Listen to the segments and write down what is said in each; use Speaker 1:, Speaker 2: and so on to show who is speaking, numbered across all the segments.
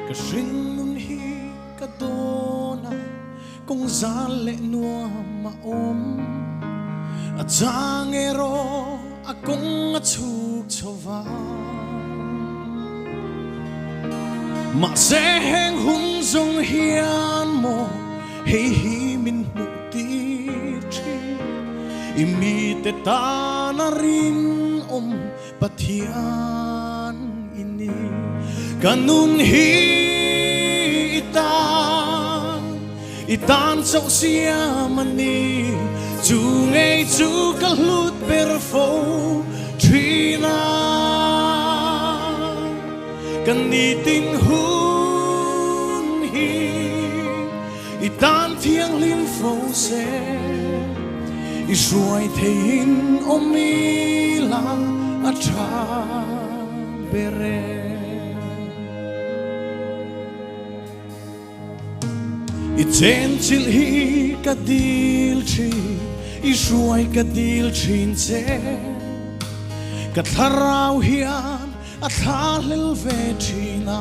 Speaker 1: ka ring nun hi ka dona kung zale nua maom at zangero akong atsuk chova ma seheng hunzong hian mo hei hi min muti chi imite ta na rin pathian ini kanun hi itan sau sia mani chu ngay chu ka lut per fo trina kan ni ting hun hi itan thiang lim fo se i hruai theihin omi la a tha bere i chen chil hi ka dil chi i hruai ka dil chin che ka tharau hian a tha hlel ve thina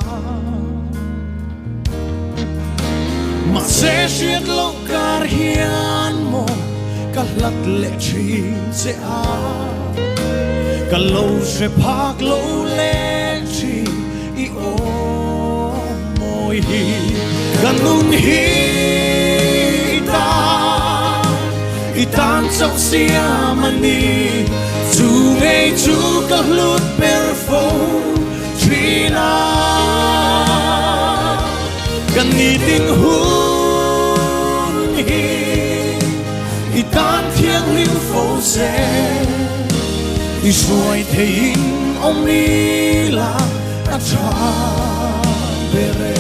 Speaker 1: ma se shiat lo kar hian mo ka lat le chin che a ka lo se phak lo le chi i o moi hi kanun hi itan sau sia mani chu ngay chu ka lut per fo trina kan ni ting hun hi itan thiang lim fo se i hruai theihin omi la a tha bere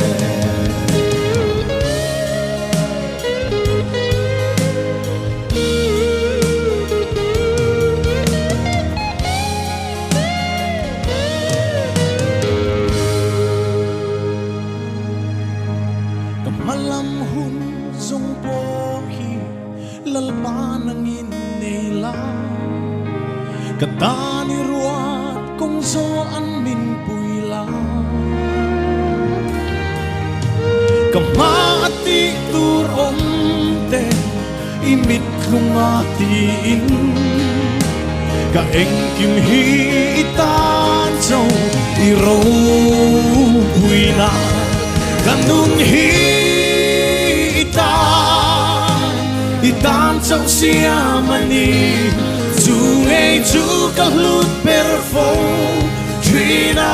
Speaker 1: malam hun zong po hi lalpa nangin nei la katani ruat kong zo an min pui la kama ati tur om te imit lunga tin ka eng kim hi itan zo i ro pui na kanun hi itan sau sia mani chu ngay chu ka lut per fo trina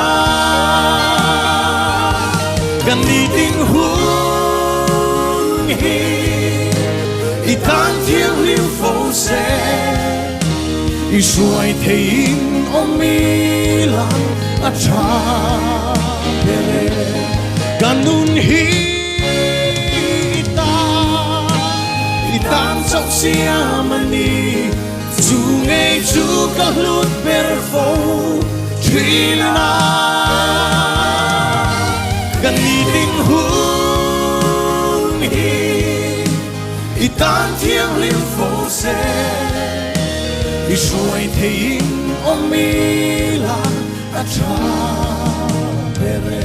Speaker 1: kan ni ting hun hi itan thiang lim fo se i hruai theihin omi la a tha bere kanun hi itan sau sia mani chu ngay chu ka lut per fo trina kan ni ting hun hi itan thiang lim fo se i hruai theihin omi la a tha bere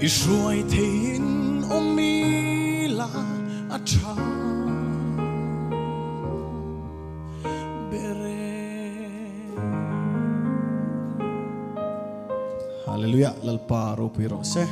Speaker 1: i hruai theihin omi la a tha bere. Hallelujah lalpa ro piro se